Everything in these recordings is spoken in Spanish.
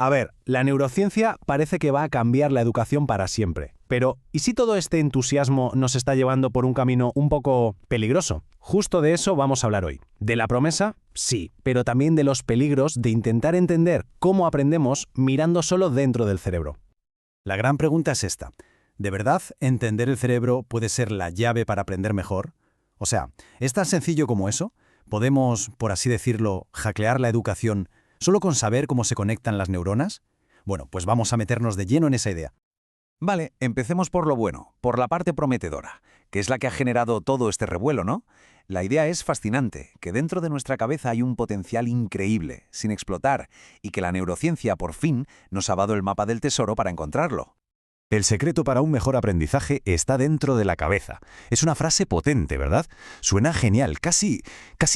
A ver, la neurociencia parece que va a cambiar la educación para siempre. Pero, ¿y si todo este entusiasmo nos está llevando por un camino un poco peligroso? Justo de eso vamos a hablar hoy. ¿De la promesa? Sí, pero también de los peligros de intentar entender cómo aprendemos mirando solo dentro del cerebro. La gran pregunta es esta. ¿De verdad entender el cerebro puede ser la llave para aprender mejor? O sea, ¿es tan sencillo como eso? ¿Podemos, por así decirlo, hackear la educación solo con saber cómo se conectan las neuronas? Bueno, pues vamos a meternos de lleno en esa idea. Vale, empecemos por lo bueno, por la parte prometedora, que es la que ha generado todo este revuelo, ¿no? La idea es fascinante, que dentro de nuestra cabeza hay un potencial increíble, sin explotar, y que la neurociencia por fin nos ha dado el mapa del tesoro para encontrarlo. El secreto para un mejor aprendizaje está dentro de la cabeza. Es una frase potente, ¿verdad? Suena genial, casi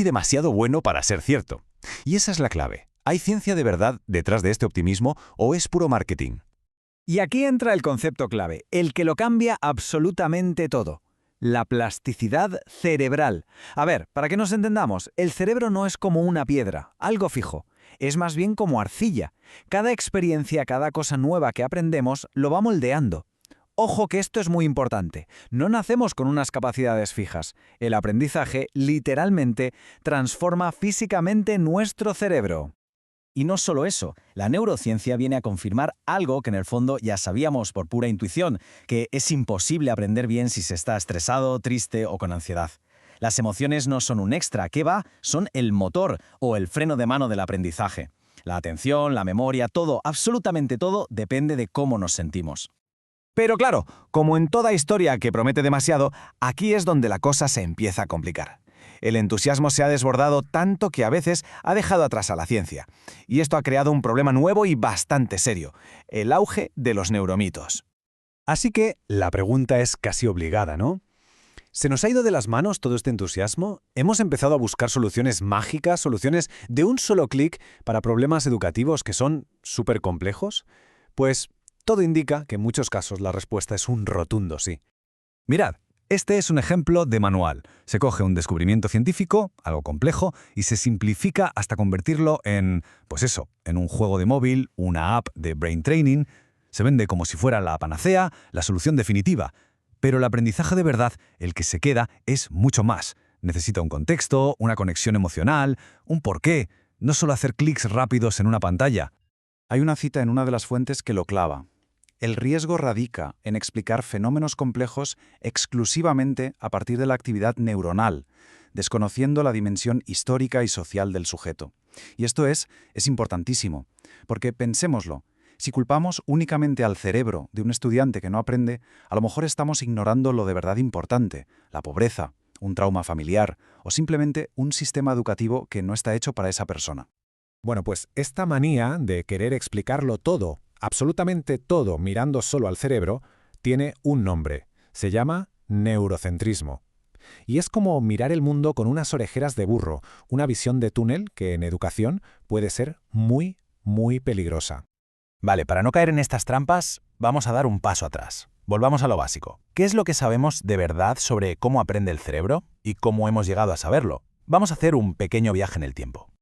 demasiado bueno para ser cierto. Y esa es la clave. ¿Hay ciencia de verdad detrás de este optimismo o es puro marketing? Y aquí entra el concepto clave, el que lo cambia absolutamente todo. La plasticidad cerebral. A ver, para que nos entendamos, el cerebro no es como una piedra, algo fijo. Es más bien como arcilla. Cada experiencia, cada cosa nueva que aprendemos, lo va moldeando. Ojo que esto es muy importante. No nacemos con unas capacidades fijas. El aprendizaje, literalmente, transforma físicamente nuestro cerebro. Y no solo eso, la neurociencia viene a confirmar algo que en el fondo ya sabíamos por pura intuición, que es imposible aprender bien si se está estresado, triste o con ansiedad. Las emociones no son un extra, ¿qué va? Son el motor o el freno de mano del aprendizaje. La atención, la memoria, todo, absolutamente todo, depende de cómo nos sentimos. Pero claro, como en toda historia que promete demasiado, aquí es donde la cosa se empieza a complicar. El entusiasmo se ha desbordado tanto que a veces ha dejado atrás a la ciencia. Y esto ha creado un problema nuevo y bastante serio, el auge de los neuromitos. Así que la pregunta es casi obligada, ¿no? ¿Se nos ha ido de las manos todo este entusiasmo? ¿Hemos empezado a buscar soluciones mágicas, soluciones de un solo clic para problemas educativos que son súper complejos? Pues todo indica que en muchos casos la respuesta es un rotundo sí. Mirad, este es un ejemplo de manual. Se coge un descubrimiento científico, algo complejo, y se simplifica hasta convertirlo en, en un juego de móvil, una app de brain training. Se vende como si fuera la panacea, la solución definitiva. Pero el aprendizaje de verdad, el que se queda, es mucho más. Necesita un contexto, una conexión emocional, un porqué, no solo hacer clics rápidos en una pantalla. Hay una cita en una de las fuentes que lo clava. El riesgo radica en explicar fenómenos complejos exclusivamente a partir de la actividad neuronal, desconociendo la dimensión histórica y social del sujeto. Y esto es importantísimo, porque pensémoslo, si culpamos únicamente al cerebro de un estudiante que no aprende, a lo mejor estamos ignorando lo de verdad importante, la pobreza, un trauma familiar o simplemente un sistema educativo que no está hecho para esa persona. Bueno, pues esta manía de querer explicarlo todo, absolutamente todo mirando solo al cerebro, tiene un nombre. Se llama neurocentrismo. Y es como mirar el mundo con unas orejeras de burro, una visión de túnel que en educación puede ser muy, muy peligrosa. Vale, para no caer en estas trampas, vamos a dar un paso atrás. Volvamos a lo básico. ¿Qué es lo que sabemos de verdad sobre cómo aprende el cerebro y cómo hemos llegado a saberlo? Vamos a hacer un pequeño viaje en el tiempo.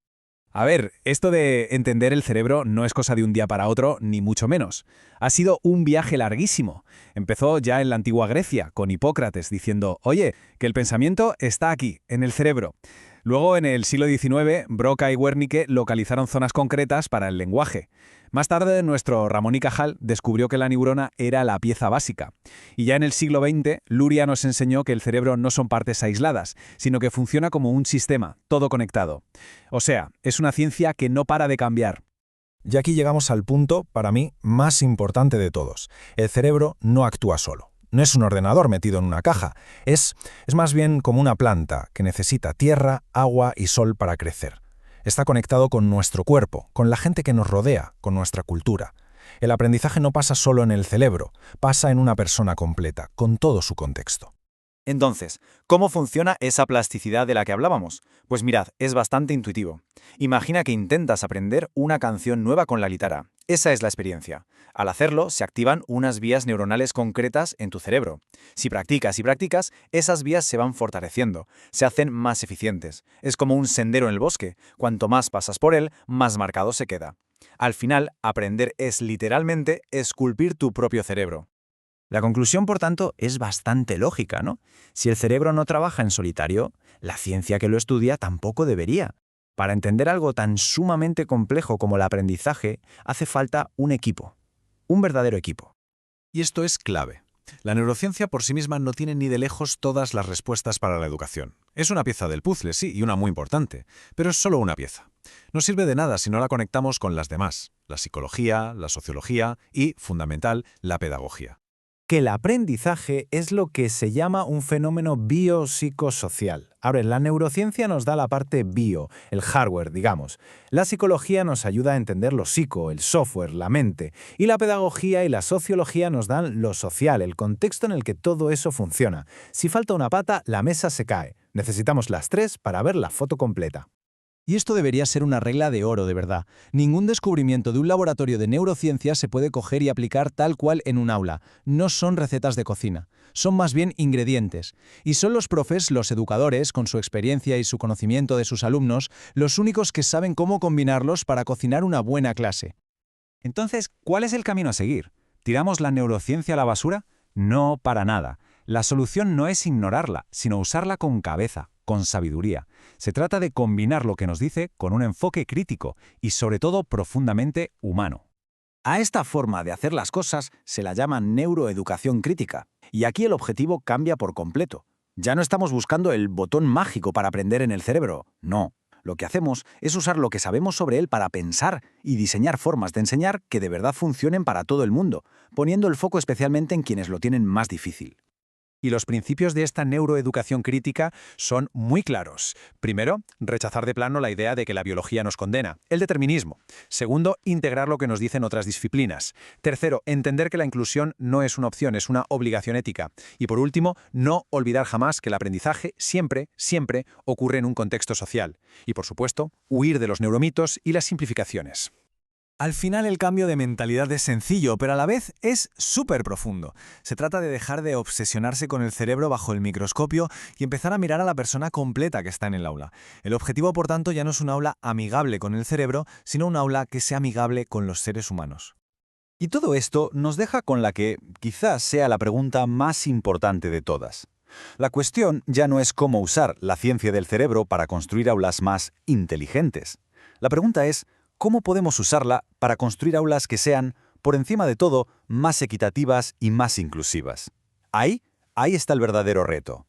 A ver, esto de entender el cerebro no es cosa de un día para otro, ni mucho menos. Ha sido un viaje larguísimo. Empezó ya en la antigua Grecia, con Hipócrates, diciendo, oye, que el pensamiento está aquí, en el cerebro. Luego, en el siglo XIX, Broca y Wernicke localizaron zonas concretas para el lenguaje. Más tarde, nuestro Ramón y Cajal descubrió que la neurona era la pieza básica. Y ya en el siglo XX, Luria nos enseñó que el cerebro no son partes aisladas, sino que funciona como un sistema, todo conectado. O sea, es una ciencia que no para de cambiar. Y aquí llegamos al punto, para mí, más importante de todos. El cerebro no actúa solo. No es un ordenador metido en una caja. Es más bien como una planta que necesita tierra, agua y sol para crecer. Está conectado con nuestro cuerpo, con la gente que nos rodea, con nuestra cultura. El aprendizaje no pasa solo en el cerebro, pasa en una persona completa, con todo su contexto. Entonces, ¿cómo funciona esa plasticidad de la que hablábamos? Pues mirad, es bastante intuitivo. Imagina que intentas aprender una canción nueva con la guitarra. Esa es la experiencia. Al hacerlo, se activan unas vías neuronales concretas en tu cerebro. Si practicas y practicas, esas vías se van fortaleciendo, se hacen más eficientes. Es como un sendero en el bosque. Cuanto más pasas por él, más marcado se queda. Al final, aprender es literalmente esculpir tu propio cerebro. La conclusión, por tanto, es bastante lógica, ¿no? Si el cerebro no trabaja en solitario, la ciencia que lo estudia tampoco debería. Para entender algo tan sumamente complejo como el aprendizaje, hace falta un equipo, un verdadero equipo. Y esto es clave. La neurociencia por sí misma no tiene ni de lejos todas las respuestas para la educación. Es una pieza del puzzle, sí, y una muy importante, pero es solo una pieza. No sirve de nada si no la conectamos con las demás, la psicología, la sociología y, fundamental, la pedagogía. Que el aprendizaje es lo que se llama un fenómeno biopsicosocial. Ahora, la neurociencia nos da la parte bio, el hardware, digamos. La psicología nos ayuda a entender lo psico, el software, la mente. Y la pedagogía y la sociología nos dan lo social, el contexto en el que todo eso funciona. Si falta una pata, la mesa se cae. Necesitamos las tres para ver la foto completa. Y esto debería ser una regla de oro, de verdad. Ningún descubrimiento de un laboratorio de neurociencia se puede coger y aplicar tal cual en un aula. No son recetas de cocina. Son más bien ingredientes. Y son los profes, los educadores, con su experiencia y su conocimiento de sus alumnos, los únicos que saben cómo combinarlos para cocinar una buena clase. Entonces, ¿cuál es el camino a seguir? ¿Tiramos la neurociencia a la basura? No, para nada. La solución no es ignorarla, sino usarla con cabeza, con sabiduría. Se trata de combinar lo que nos dice con un enfoque crítico y, sobre todo, profundamente humano. A esta forma de hacer las cosas se la llama neuroeducación crítica. Y aquí el objetivo cambia por completo. Ya no estamos buscando el botón mágico para aprender en el cerebro. No. Lo que hacemos es usar lo que sabemos sobre él para pensar y diseñar formas de enseñar que de verdad funcionen para todo el mundo, poniendo el foco especialmente en quienes lo tienen más difícil. Y los principios de esta neuroeducación crítica son muy claros. Primero, rechazar de plano la idea de que la biología nos condena, el determinismo. Segundo, integrar lo que nos dicen otras disciplinas. Tercero, entender que la inclusión no es una opción, es una obligación ética. Y por último, no olvidar jamás que el aprendizaje siempre ocurre en un contexto social. Y por supuesto, huir de los neuromitos y las simplificaciones. Al final el cambio de mentalidad es sencillo, pero a la vez es súper profundo. Se trata de dejar de obsesionarse con el cerebro bajo el microscopio y empezar a mirar a la persona completa que está en el aula. El objetivo, por tanto, ya no es un aula amigable con el cerebro, sino un aula que sea amigable con los seres humanos. Y todo esto nos deja con la que quizás sea la pregunta más importante de todas. La cuestión ya no es cómo usar la ciencia del cerebro para construir aulas más inteligentes. La pregunta es, ¿cómo podemos usarla para construir aulas que sean, por encima de todo, más equitativas y más inclusivas? Ahí está el verdadero reto.